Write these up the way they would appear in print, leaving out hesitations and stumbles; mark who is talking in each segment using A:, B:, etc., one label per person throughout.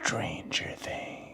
A: Stranger Things.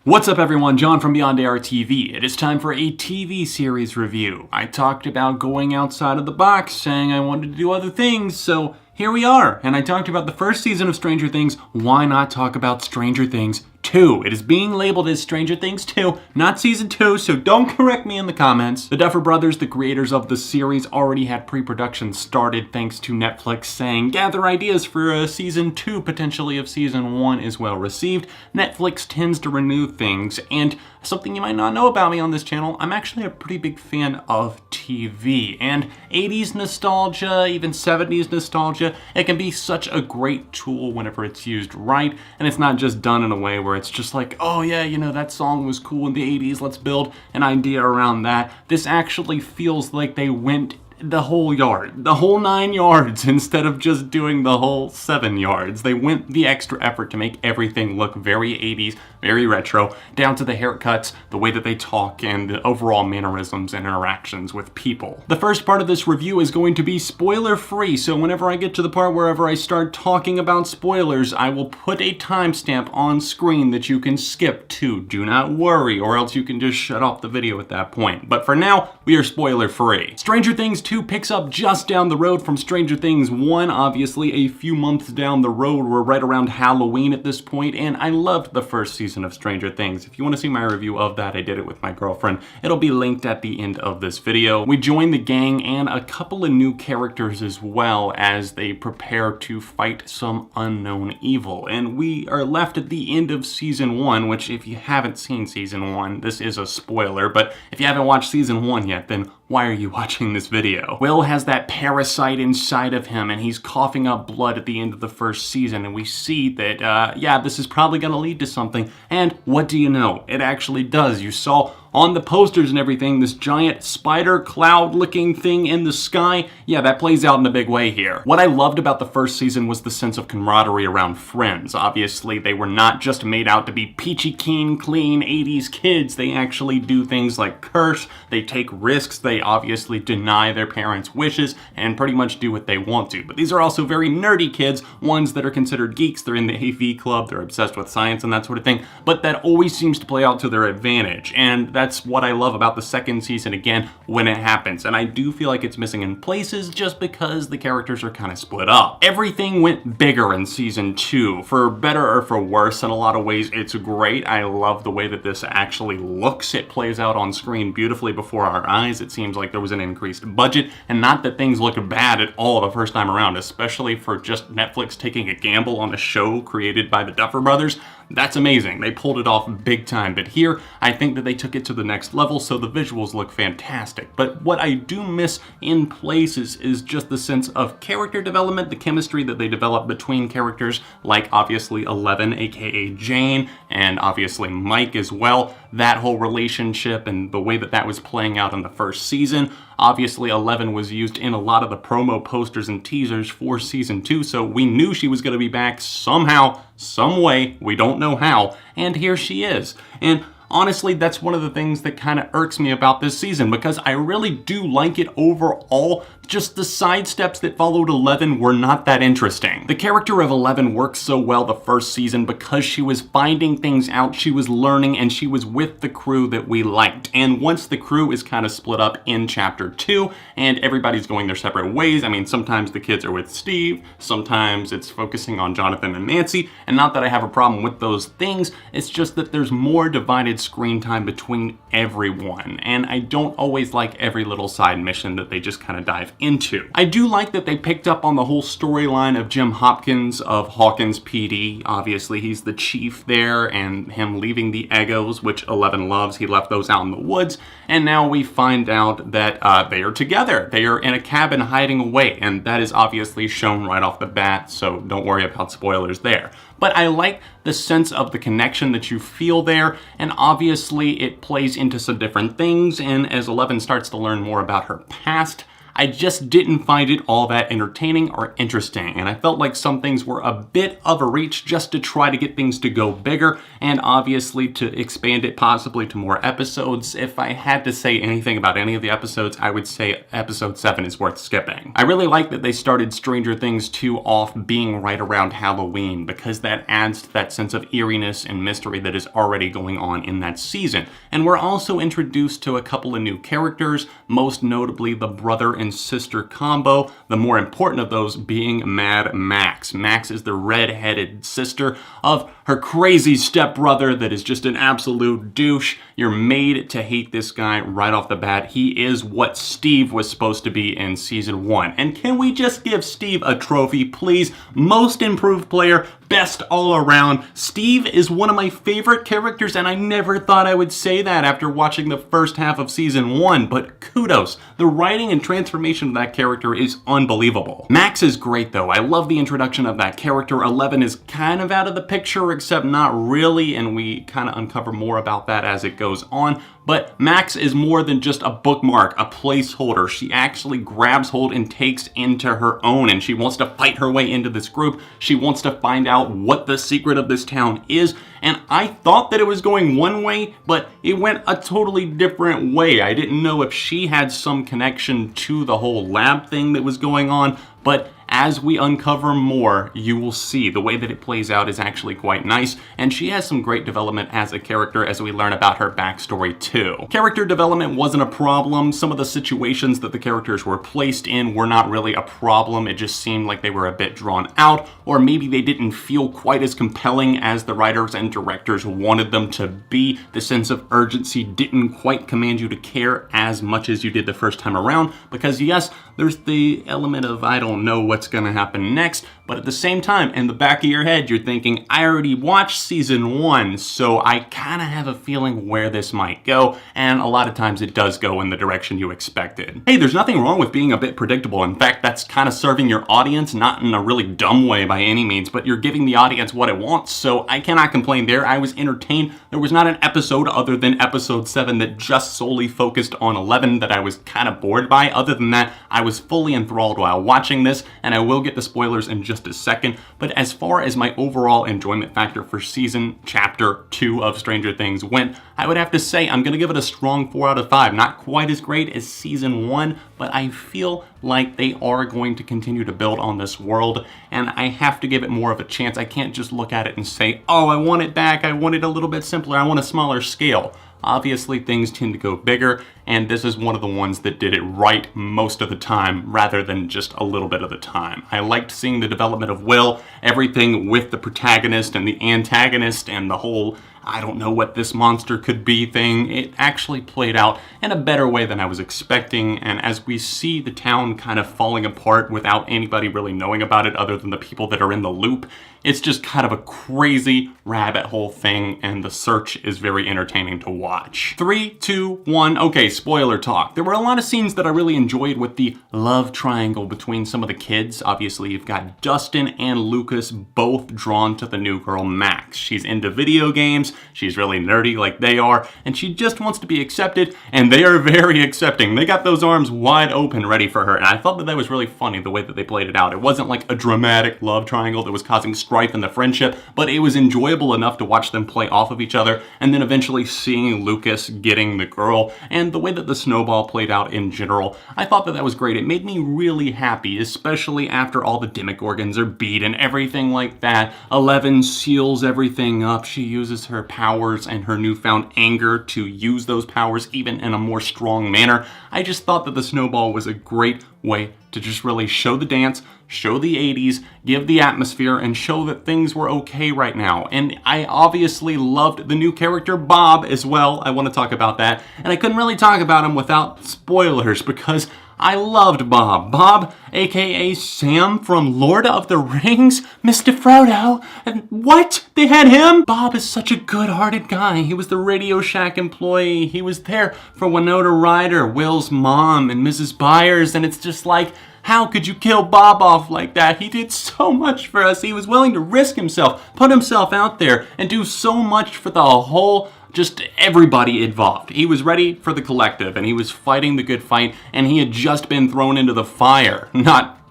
A: What's up everyone, John from Beyond ARTV. It is time for a TV series review. I talked about going outside of the box, saying I wanted to do other things, so here we are. And I talked about the first season of Stranger Things. Why not talk about Stranger Things 2? It is being labeled as Stranger Things 2, not Season 2, so don't correct me in the comments. The Duffer Brothers, the creators of the series, already had pre-production started thanks to Netflix saying, gather ideas for a Season 2, potentially if Season 1 is well received. Netflix tends to renew things, and something you might not know about me on this channel, I'm actually a pretty big fan of TV. And 80s nostalgia, even 70s nostalgia, it can be such a great tool whenever it's used right, and it's not just done in a way where it's just like, oh yeah, you know, that song was cool in the 80s, let's build an idea around that. This actually feels like they went the whole yard, the whole 9 yards, instead of just doing the whole 7 yards. They went the extra effort to make everything look very 80s, very retro, down to the haircuts, the way that they talk, and the overall mannerisms and interactions with people. The first part of this review is going to be spoiler-free, so whenever I get to the part wherever I start talking about spoilers, I will put a timestamp on screen that you can skip to. Do not worry, or else you can just shut off the video at that point. But for now, we are spoiler-free. Stranger Things 2 picks up just down the road from Stranger Things 1, obviously a few months down the road. We're right around Halloween at this point, and I loved the first season of Stranger Things. If you want to see my review of that, I did it with my girlfriend. It'll be linked at the end of this video. We join the gang and a couple of new characters as well as they prepare to fight some unknown evil. And we are left at the end of Season 1, which if you haven't seen Season 1, this is a spoiler, but if you haven't watched Season 1 yet, then why are you watching this video? Will has that parasite inside of him and he's coughing up blood at the end of the first season, and we see that, yeah, this is probably gonna lead to something, and what do you know? It actually does. You saw on the posters and everything, this giant spider cloud looking thing in the sky. Yeah, that plays out in a big way here. What I loved about the first season was the sense of camaraderie around friends. Obviously, they were not just made out to be peachy keen, clean 80s kids. They actually do things like curse, they take risks, they obviously deny their parents' wishes, and pretty much do what they want to. But these are also very nerdy kids, ones that are considered geeks. They're in the AV club, they're obsessed with science and that sort of thing, but that always seems to play out to their advantage. And that's what I love about the second season again when it happens. And I do feel like it's missing in places just because the characters are kind of split up. Everything went bigger in Season 2, for better or for worse. In a lot of ways, it's great. I love the way that this actually looks. It plays out on screen beautifully before our eyes. It seems like there was an increased budget, and not that things looked bad at all the first time around, especially for just Netflix taking a gamble on a show created by the Duffer Brothers. That's amazing. They pulled it off big time. But here, I think that they took it to the next level, so the visuals look fantastic. But what I do miss in places is just the sense of character development, the chemistry that they develop between characters, like obviously Eleven, aka Jane, and obviously Mike as well. That whole relationship and the way that that was playing out in the first season. Obviously, Eleven was used in a lot of the promo posters and teasers for Season 2, so we knew she was going to be back somehow, some way, we don't know how, and here she is. And honestly, that's one of the things that kind of irks me about this season, because I really do like it overall. Just the side steps that followed Eleven were not that interesting. The character of Eleven worked so well the first season because she was finding things out, she was learning, and she was with the crew that we liked. And once the crew is kind of split up in Chapter 2, and everybody's going their separate ways, I mean, sometimes the kids are with Steve, sometimes it's focusing on Jonathan and Nancy, and not that I have a problem with those things, it's just that there's more divided screen time between everyone, and I don't always like every little side mission that they just kind of dive into. I do like that they picked up on the whole storyline of Jim Hopkins of Hawkins PD. Obviously, he's the chief there, and him leaving the Eggos, which Eleven loves. He left those out in the woods, and now we find out that they are together. They are in a cabin hiding away, and that is obviously shown right off the bat, so don't worry about spoilers there. But I like the sense of the connection that you feel there, and obviously it plays into some different things, and as Eleven starts to learn more about her past, I just didn't find it all that entertaining or interesting, and I felt like some things were a bit of a reach just to try to get things to go bigger, and obviously to expand it possibly to more episodes. If I had to say anything about any of the episodes, I would say episode 7 is worth skipping. I really like that they started Stranger Things 2 off being right around Halloween, because that adds to that sense of eeriness and mystery that is already going on in that season. And we're also introduced to a couple of new characters, most notably the brother and sister combo, the more important of those being Mad Max. Max is the red-headed sister of her crazy stepbrother that is just an absolute douche. You're made to hate this guy right off the bat. He is what Steve was supposed to be in season 1. And can we just give Steve a trophy, please? Most improved player, best all around. Steve is one of my favorite characters, and I never thought I would say that after watching the first half of season 1, but kudos. The writing and transformation of that character is unbelievable. Max is great though. I love the introduction of that character. 11 is kind of out of the picture, except not really, and we kind of uncover more about that as it goes on. But Max is more than just a bookmark, a placeholder. She actually grabs hold and takes into her own, and she wants to fight her way into this group. She wants to find out what the secret of this town is, and I thought that it was going one way, but it went a totally different way. I didn't know if she had some connection to the whole lab thing that was going on, but as we uncover more, you will see the way that it plays out is actually quite nice, and she has some great development as a character as we learn about her backstory too. Character development wasn't a problem. Some of the situations that the characters were placed in were not really a problem. It just seemed like they were a bit drawn out, or maybe they didn't feel quite as compelling as the writers and directors wanted them to be. The sense of urgency didn't quite command you to care as much as you did the first time around, because yes, there's the element of I don't know what's gonna happen next, but at the same time, in the back of your head, you're thinking, I already watched season 1, so I kinda have a feeling where this might go, and a lot of times it does go in the direction you expected. Hey, there's nothing wrong with being a bit predictable. In fact, that's kind of serving your audience, not in a really dumb way by any means, but you're giving the audience what it wants, so I cannot complain there. I was entertained. There was not an episode other than episode 7 that just solely focused on 11 that I was kind of bored by. Other than that, I was fully enthralled while watching this, and I will get the spoilers in just a second, but as far as my overall enjoyment factor for season chapter 2 of Stranger Things went, I would have to say I'm gonna give it a strong 4 out of 5. Not quite as great as season 1, but I feel like they are going to continue to build on this world, and I have to give it more of a chance. I can't just look at it and say, oh, I want it back, I want it a little bit simpler, I want a smaller scale. Obviously, things tend to go bigger, and this is one of the ones that did it right most of the time, rather than just a little bit of the time. I liked seeing the development of Will, everything with the protagonist and the antagonist, and the whole I don't know what this monster could be thing. It actually played out in a better way than I was expecting, and as we see the town kind of falling apart without anybody really knowing about it other than the people that are in the loop, it's just kind of a crazy rabbit hole thing, and the search is very entertaining to watch. 3, 2, 1, okay, spoiler talk. There were a lot of scenes that I really enjoyed with the love triangle between some of the kids. Obviously, you've got Dustin and Lucas both drawn to the new girl, Max. She's into video games, she's really nerdy like they are, and she just wants to be accepted, and they are very accepting. They got those arms wide open ready for her, and I thought that that was really funny the way that they played it out. It wasn't like a dramatic love triangle that was causing strife in the friendship, but it was enjoyable enough to watch them play off of each other, and then eventually seeing Lucas getting the girl, and the way that the snowball played out in general, I thought that that was great. It made me really happy, especially after all the Demogorgons are beat and everything like that. 11 seals everything up. She uses her powers and her newfound anger to use those powers even in a more strong manner. I just thought that the snowball was a great way to just really show the dance, show the 80s, give the atmosphere, and show that things were okay right now. And I obviously loved the new character Bob as well. I want to talk about that. And I couldn't really talk about him without spoilers because I loved Bob. Bob, aka Sam from Lord of the Rings, Mr. Frodo. And what? They had him? Bob is such a good-hearted guy. He was the Radio Shack employee. He was there for Winona Ryder, Will's mom, and Mrs. Byers. And it's just like, how could you kill Bob off like that? He did so much for us. He was willing to risk himself, put himself out there, and do so much for the whole just everybody involved. He was ready for the collective, and he was fighting the good fight, and he had just been thrown into the fire.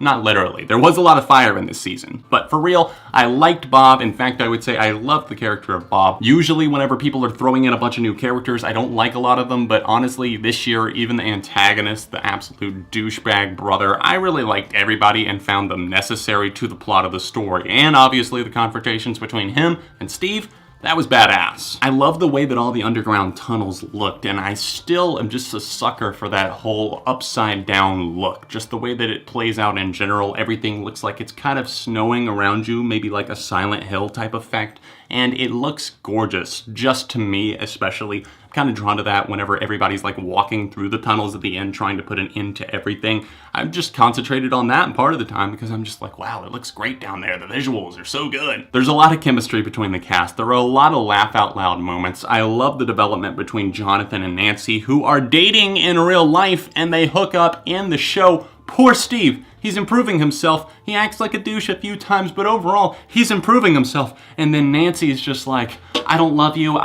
A: Not literally. There was a lot of fire in this season. But for real, I liked Bob. In fact, I would say I loved the character of Bob. Usually whenever people are throwing in a bunch of new characters, I don't like a lot of them, but honestly, this year, even the antagonist, the absolute douchebag brother, I really liked everybody and found them necessary to the plot of the story. And obviously the confrontations between him and Steve, that was badass. I love the way that all the underground tunnels looked, and I still am just a sucker for that whole upside down look. Just the way that it plays out in general, everything looks like it's kind of snowing around you, maybe like a Silent Hill type effect, and it looks gorgeous, just to me especially. I'm kind of drawn to that whenever everybody's like walking through the tunnels at the end trying to put an end to everything. I'm just concentrated on that part of the time because I'm just like, wow, it looks great down there. The visuals are so good. There's a lot of chemistry between the cast. There are a lot of laugh out loud moments. I love the development between Jonathan and Nancy, who are dating in real life and they hook up in the show. Poor Steve. He's improving himself. He acts like a douche a few times, but overall, he's improving himself. And then Nancy's just like, I don't love you.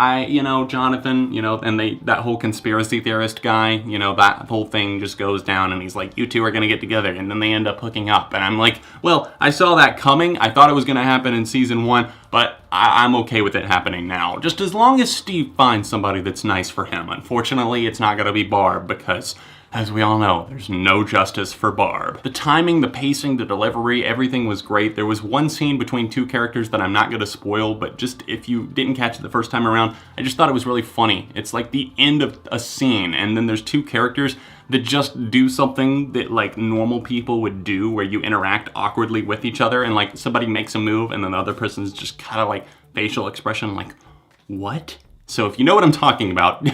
A: Jonathan, and that whole conspiracy theorist guy, that whole thing just goes down and he's like, you two are gonna get together. And then they end up hooking up. And I'm like, well, I saw that coming. I thought it was gonna happen in season 1, but I'm okay with it happening now. Just as long as Steve finds somebody that's nice for him. Unfortunately, it's not gonna be Barb because, as we all know, there's no justice for Barb. The timing, the pacing, the delivery, everything was great. There was one scene between two characters that I'm not going to spoil, but just if you didn't catch it the first time around, I just thought it was really funny. It's like the end of a scene, and then there's two characters that just do something that like normal people would do, where you interact awkwardly with each other, and like somebody makes a move, and then the other person's just kind of like facial expression like, what? So if you know what I'm talking about,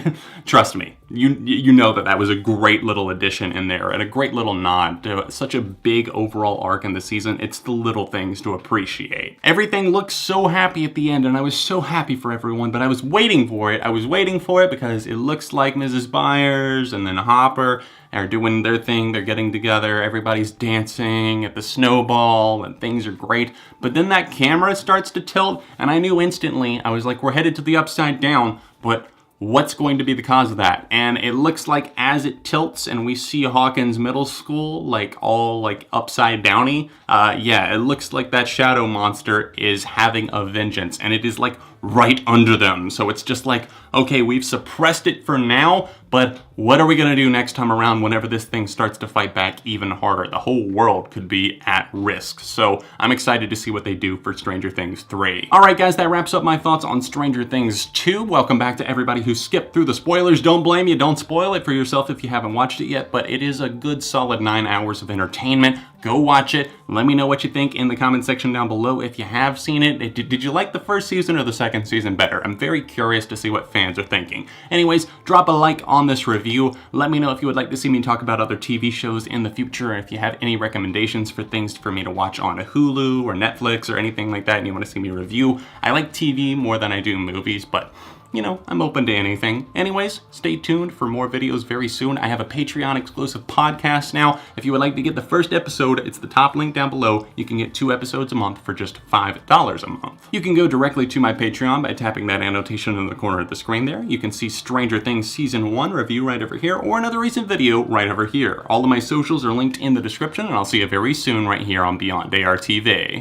A: trust me, you know that was a great little addition in there and a great little nod to such a big overall arc in the season. It's the little things to appreciate. Everything looks so happy at the end, and I was so happy for everyone, but I was waiting for it. I was waiting for it because it looks like Mrs. Byers and then Hopper are doing their thing. They're getting together. Everybody's dancing at the snowball and things are great. But then that camera starts to tilt and I knew instantly, I was like, we're headed to the upside down, but what's going to be the cause of that? And it looks like as it tilts and we see Hawkins Middle School like all like upside downy, it looks like that shadow monster is having a vengeance and it is like right under them. So it's just like, okay, we've suppressed it for now, but what are we gonna do next time around whenever this thing starts to fight back even harder? The whole world could be at risk. So I'm excited to see what they do for Stranger Things 3. All right, guys, that wraps up my thoughts on Stranger Things 2. Welcome back to everybody who skipped through the spoilers. Don't blame you, don't spoil it for yourself if you haven't watched it yet, but it is a good solid 9 hours of entertainment. Go watch it. Let me know what you think in the comment section down below if you have seen it. Did you like the first season or the second season better? I'm very curious to see what fans are thinking. Anyways, drop a like on this review. Let me know if you would like to see me talk about other TV shows in the future, and if you have any recommendations for things for me to watch on a Hulu or Netflix or anything like that and you want to see me review. I like TV more than I do movies, but I'm open to anything. Anyways, stay tuned for more videos very soon. I have a Patreon exclusive podcast now. If you would like to get the first episode, it's the top link down below. You can get 2 episodes a month for just $5 a month. You can go directly to my Patreon by tapping that annotation in the corner of the screen there. You can see Stranger Things Season 1 review right over here, or another recent video right over here. All of my socials are linked in the description, and I'll see you very soon right here on Beyond ARTV.